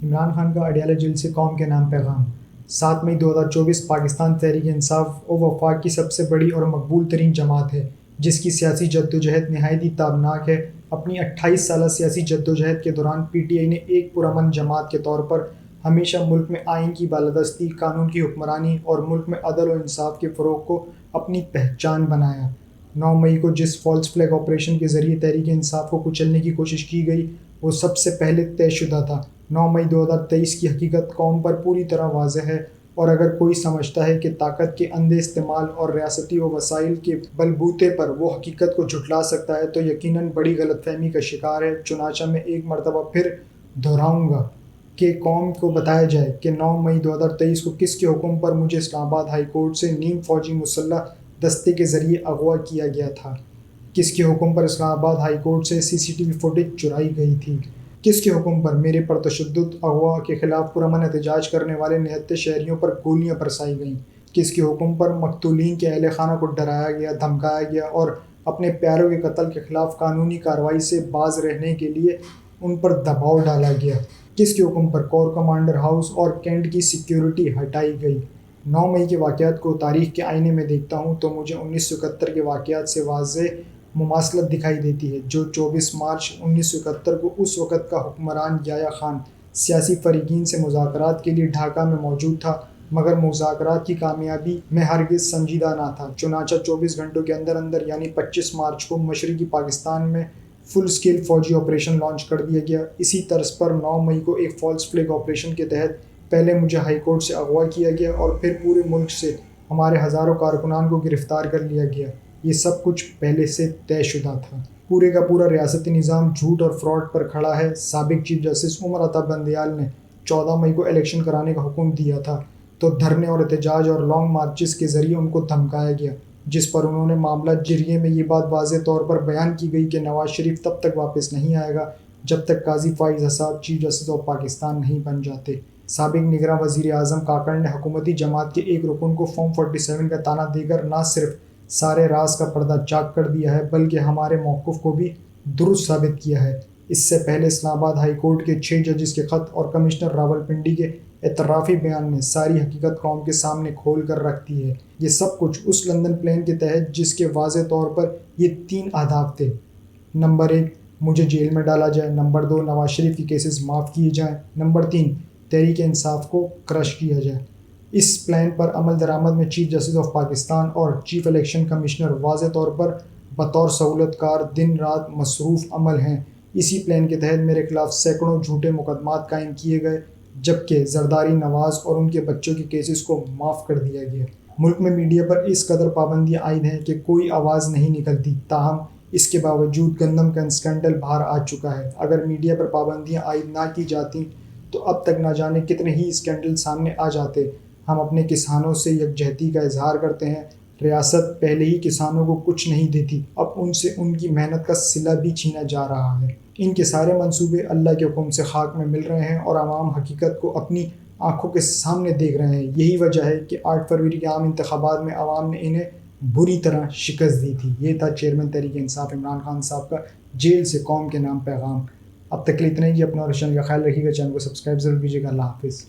عمران خان کا اڈیالہ جیل سے قوم کے نام پیغام۔ 7 مئی 2024 پاکستان تحریک انصاف و وفاق کی سب سے بڑی اور مقبول ترین جماعت ہے، جس کی سیاسی جدوجہد نہایت ہی تابناک ہے۔ اپنی 28 سالہ سیاسی جدوجہد کے دوران پی ٹی آئی نے ایک پرامن جماعت کے طور پر ہمیشہ ملک میں آئین کی بالادستی، قانون کی حکمرانی اور ملک میں عدل و انصاف کے فروغ کو اپنی پہچان بنایا۔ 9 مئی کو جس فالس فلیگ آپریشن کے ذریعے تحریک انصاف کو کچلنے کی کوشش کی گئی، وہ سب سے پہلے طے شدہ تھا۔ 9 مئی 2023 کی حقیقت قوم پر پوری طرح واضح ہے، اور اگر کوئی سمجھتا ہے کہ طاقت کے اندھے استعمال اور ریاستی وسائل کے بلبوتے پر وہ حقیقت کو جھٹلا سکتا ہے تو یقیناً بڑی غلط فہمی کا شکار ہے۔ چنانچہ میں ایک مرتبہ پھر دہراؤں گا کہ قوم کو بتایا جائے کہ 9 مئی 2023 کو کس کے حکم پر مجھے اسلام آباد ہائی کورٹ سے نیم فوجی مسلح دستے کے ذریعے اغوا کیا گیا تھا، کس کے حکم پر اسلام آباد ہائی کورٹ سے سی سی ٹی وی فوٹیج چرائی گئی تھی، کس کے حکم پر میرے پرتشدد اغوا کے خلاف پرامن احتجاج کرنے والے نہتے شہریوں پر گولیاں برسائی گئیں، کس کے حکم پر مقتولین کے اہل خانہ کو ڈرایا گیا، دھمکایا گیا اور اپنے پیاروں کے قتل کے خلاف قانونی کارروائی سے باز رہنے کے لیے ان پر دباؤ ڈالا گیا، کس کے حکم پر کور کمانڈر ہاؤس اور کینٹ کی سیکیورٹی ہٹائی گئی۔ 9 مئی کے واقعات کو تاریخ کے آئینے میں دیکھتا ہوں تو مجھے 1971 کے واقعات سے واضح مماثلت دکھائی دیتی ہے، جو 24 مارچ 1971 کو اس وقت کا حکمران یحییٰ خان سیاسی فریقین سے مذاکرات کے لیے ڈھاکہ میں موجود تھا، مگر مذاکرات کی کامیابی میں ہرگز سنجیدہ نہ تھا۔ چنانچہ 24 گھنٹوں کے اندر اندر یعنی 25 مارچ کو مشرقی پاکستان میں فل اسکیل فوجی آپریشن لانچ کر دیا گیا۔ اسی طرز پر 9 مئی کو ایک فالس فلیگ آپریشن کے تحت پہلے مجھے ہائی کورٹ سے اغوا کیا گیا اور پھر پورے ملک سے ہمارے ہزاروں کارکنان کو گرفتار کر لیا گیا۔ یہ سب کچھ پہلے سے طے شدہ تھا۔ پورے کا پورا ریاستی نظام جھوٹ اور فراڈ پر کھڑا ہے۔ سابق چیف جسٹس عمر عطا بندیال نے 14 مئی کو الیکشن کرانے کا حکم دیا تھا تو دھرنے اور احتجاج اور لانگ مارچز کے ذریعے ان کو دھمکایا گیا، جس پر انہوں نے معاملہ جرگے میں یہ بات واضح طور پر بیان کی گئی کہ نواز شریف تب تک واپس نہیں آئے گا جب تک قاضی فائز حساب چیف جسٹس آف پاکستان نہیں بن جاتے۔ سابق نگراں وزیر اعظم کاکڑ نے حکومتی جماعت کے ایک رکن کو فارم 47 کا تانا دے کر نہ صرف سارے راز کا پردہ چاک کر دیا ہے بلکہ ہمارے موقف کو بھی درست ثابت کیا ہے۔ اس سے پہلے اسلام آباد ہائی کورٹ کے 6 ججز کے خط اور کمشنر راولپنڈی کے اعترافی بیان نے ساری حقیقت قوم کے سامنے کھول کر رکھ دی ہے۔ یہ سب کچھ اس لندن پلان کے تحت جس کے واضح طور پر یہ 3 اہداف تھے: نمبر 1 مجھے جیل میں ڈالا جائے، نمبر 2 نواز شریف کے کیسز معاف کیے جائیں، نمبر 3 تحریک انصاف کو کرش کیا جائے۔ اس پلان پر عمل درآمد میں چیف جسٹس آف پاکستان اور چیف الیکشن کمشنر واضح طور پر بطور سہولت کار دن رات مصروف عمل ہیں۔ اسی پلان کے تحت میرے خلاف سینکڑوں جھوٹے مقدمات قائم کیے گئے جبکہ زرداری نواز اور ان کے بچوں کے کیسز کو معاف کر دیا گیا۔ ملک میں میڈیا پر اس قدر پابندیاں عائد ہیں کہ کوئی آواز نہیں نکلتی، تاہم اس کے باوجود گندم کا اسکینڈل باہر آ چکا ہے۔ اگر میڈیا پر پابندیاں عائد نہ کی جاتی تو اب تک نہ جانے کتنے ہی اسکینڈل سامنے آ جاتے۔ ہم اپنے کسانوں سے یکجہتی کا اظہار کرتے ہیں۔ ریاست پہلے ہی کسانوں کو کچھ نہیں دیتی، اب ان سے ان کی محنت کا صلہ بھی چھینا جا رہا ہے۔ ان کے سارے منصوبے اللہ کے حکم سے خاک میں مل رہے ہیں اور عوام حقیقت کو اپنی آنکھوں کے سامنے دیکھ رہے ہیں۔ یہی وجہ ہے کہ 8 فروری کے عام انتخابات میں عوام نے انہیں بری طرح شکست دی تھی۔ یہ تھا چیئرمین تحریک انصاف عمران خان صاحب کا جیل سے قوم کے نام پیغام۔ اب تک کے لیے اتنا ہی۔ اپنا اور چینل کا خیال رکھیے گا، چینل کو سبسکرائب ضرور کیجیے گا۔ اللہ حافظ۔